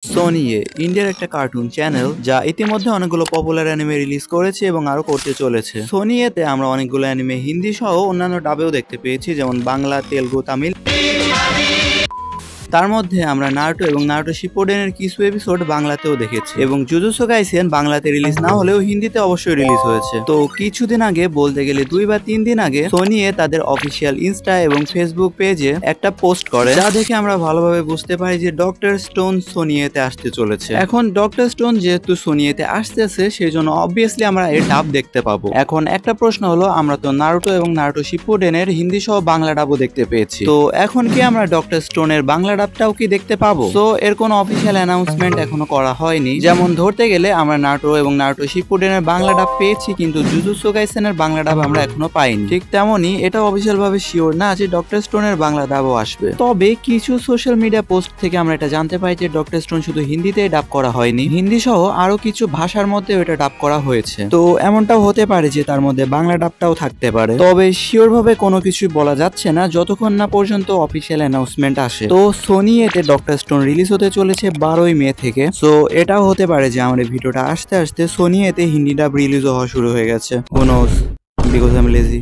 সোনিয়ে ইন্ডিয়ার একটা cartoon channel যা ইতিমধ্যে অনেকগুলো পপুলার অ্যানিমে রিলিজ করেছে এবং আরো করতে চলেছে। সোনিয়েতে আমরা অনেকগুলো অ্যানিমে হিন্দি সহ অন্যান্য ডাবেও দেখতে পেয়েছি, যেমন বাংলা, তেলুগু, তামিল। তার মধ্যে আমরা নারুটো এবং নারুটো শিপুডেনের কিছু এপিসোড বাংলাতেও দেখেছি এবং জুজুৎসু কাইসেন বাংলাতে রিলিজ না হলেও হিন্দিতে অবশ্যই রিলিজ হয়েছে। তো কিছুদিন আগে, বলতে গেলে 2 বা 3 দিন আগে, সোনিয়ে তাদের অফিসিয়াল ইনস্টা এবং ফেসবুক পেজে একটা পোস্ট করে, যা দেখে আমরা ভালোভাবে বুঝতে পারি যে ডক্টর স্টোন সোনিয়েতে আসতে চলেছে। এখন ডক্টর স্টোন যেহেতু সোনিয়েতে আসতেছে, সেই জন্য অবভিয়াসলি আমরা এর ডাব দেখতে পাবো। এখন একটা প্রশ্ন হলো, আমরা তো নারুটো এবং নারুটো শিপুডেনের হিন্দি সহ বাংলা ডাবও দেখতে পেয়েছি, তো এখন কি আমরা ডক্টর স্টোনের বাংলা ডাবটাও কি দেখতে পাবো? তো এর কোনো অফিসিয়াল অ্যানাউন্সমেন্ট এখনো করা হয়নি। যেমন ধরতে গেলে আমরা নারুটো এবং নারুটো শিপুডেনের বাংলা ডাব পেয়েছি, কিন্তু জুজুৎসু কাইসেনের বাংলা ডাব আমরা এখনো পাইনি। ঠিক তেমনই এটা অফিসিয়াল ভাবে শিওর না যে ডক্টর স্টোনের বাংলা ডাবও আসবে। তবে কিছু সোশ্যাল মিডিয়া পোস্ট থেকে আমরা এটা জানতে পাই যে ডক্টর স্টোন শুধু হিন্দিতে ডাব করা হয়নি, হিন্দি সহ আরো কিছু ভাষার মধ্যে এটা ডাব করা হয়েছে। তো এমনটাও হতে পারে যে তার মধ্যে বাংলা ডাবটাও থাকতে পারে। তবে শিওর ভাবে কোনো কিছু বলা যাচ্ছে না যতক্ষণ না পর্যন্ত অফিসিয়াল অ্যানাউন্সমেন্ট আসে। তো সোনি এতে ডক্টর স্টোন রিলিজ হতে চলেছে 12ই মে থেকে। সো এটাও হতে পারে যে আমাদের ভিডিওটা আসতে আসতে সোনি এতে হিন্দি ডাব রিলিজ হওয়া শুরু হয়ে গেছে। Who knows, because I am lazy.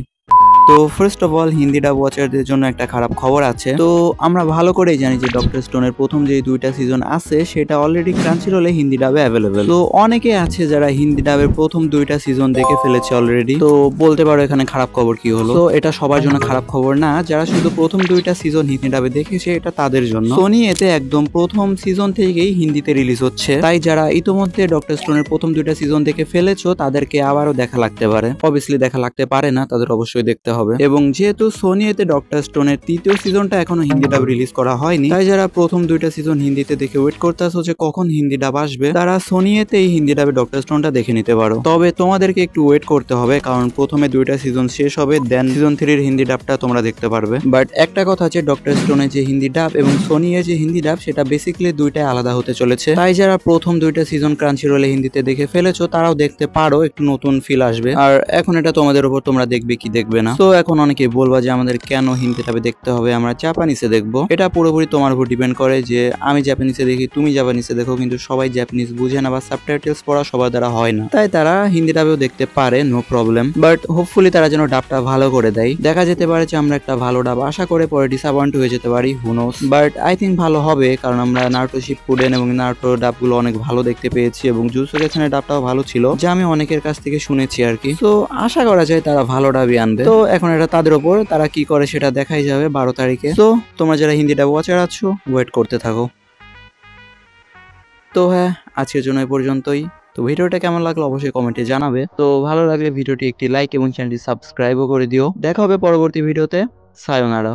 তো ফার্স্ট অফ অল, হিন্দি ডাব ওয়াচারদের জন্য একটা খারাপ খবর আছে। তো আমরা ভালো করেই জানি যে ডক্টর স্টোনের প্রথম যে 2টা সিজন আছে সেটা অলরেডি ক্রাঞ্চিরোলে হিন্দি ডাবে অ্যাভেলেবেল। তো অনেকে আছে যারা হিন্দি ডাবের প্রথম 2টা সিজন দেখে ফেলেছে অলরেডি। তো বলতে পারো এখানে খারাপ খবর কি হলো। তো এটা সবার জন্য খারাপ খবর না, যারা শুধু প্রথম 2টা সিজন হিন্দি ডাবে দেখেছে এটা তাদের জন্য। সোনি এতে একদম প্রথম সিজন থেকেই হিন্দিতে রিলিজ হচ্ছে, তাই যারা ইতোমধ্যে ডক্টর স্টোনের প্রথম 2টা সিজন দেখে ফেলেছো তাদেরকে আবারও দেখা লাগতে পারে। অবভিয়াসলি দেখা লাগতে পারে না, তাদের অবশ্যই দেখতে হবে। এবং যেহেতু সোনি এতে ডক্টর স্টোনের 3য় সিজনটা এখনো হিন্দি ডাব রিলিজ করা হয়নি, তাই যারা প্রথম 2টা সিজন হিন্দিতে দেখে ওয়েট করতেছো যে কখন হিন্দি ডাব আসবে, তারা সোনি এতে এই হিন্দি ডাবে ডক্টর স্টোনটা দেখে নিতে পারো। তবে তোমাদেরকে একটু ওয়েট করতে হবে, কারণ প্রথমে 2টা সিজন শেষ হবে, দেন সিজন 3-র হিন্দি ডাবটা তোমরা দেখতে পারবে। বাট একটা কথা আছে, ডক্টর স্টোনের যে হিন্দি ডাব এবং সোনি এর যে হিন্দি ডাব সেটা বেসিক্যালি 2টাই আলাদা হতে চলেছে। তাই যারা প্রথম 2টা সিজন ক্রাঞ্চিরোলে হিন্দিতে দেখে ফেলেছো তারাও দেখতে পারো, একটু নতুন ফিল আসবে। আর এখন এটা তোমাদের উপর, তোমরা দেখবে কি দেখবে না। তো এখন অনেকে বলবা যে আমাদের কেন হিন্দি ডাবে দেখতে হবে, আমরা জাপানিসে দেখবো। এটা পুরোপুরি তোমার উপর ডিপেন্ড করে যে আমি জাপানিসে দেখি, তুমি জাপানিসে দেখো, কিন্তু সবাই জাপানিস বুঝে না বা সাবটাইটেলস পড়া সবার দ্বারা হয় না, তাই তারা হিন্দি ডাবেও দেখতে পারে, নো প্রবলেম। বাট হোপফুলি তারা যেন ডাবটা ভালো করে দেয়। দেখা যেতে পারে যে আমরা একটা ভালো ডাব আশা করে পরে ডিসঅ্যাপয়েন্ট হয়ে যেতে পারি, হু নোস। বাট আই থিঙ্ক ভালো হবে, কারণ আমরা নারুটো শিপুডেন এবং নারুটো ডাবগুলো অনেক ভালো দেখতে পেয়েছি এবং জুজুৎসু কাইসেনের ডাবটাও ভালো ছিল, যা আমি অনেকের কাছ থেকে শুনেছি আর কি। তো আশা করা যায় তারা ভালো ডাবই আনবে। তো এখন এটা তাদের উপর, তারা কি করে সেটা দেখাই যাবে 12 তারিখে। তো তোমরা যারা হিন্দি ডাব ওয়াচার আছো, ওয়েট করতে থাকো। তো হ্যাঁ, আজকের জন্য এই পর্যন্তই। তো ভিডিওটা কেমন লাগলো অবশ্যই কমেন্টে জানাবে। তো ভালো লাগলে ভিডিওটি একটি লাইক এবং চ্যানেলটি সাবস্ক্রাইবও করে দিও। দেখা হবে পরবর্তী ভিডিওতে। সায়োনারা।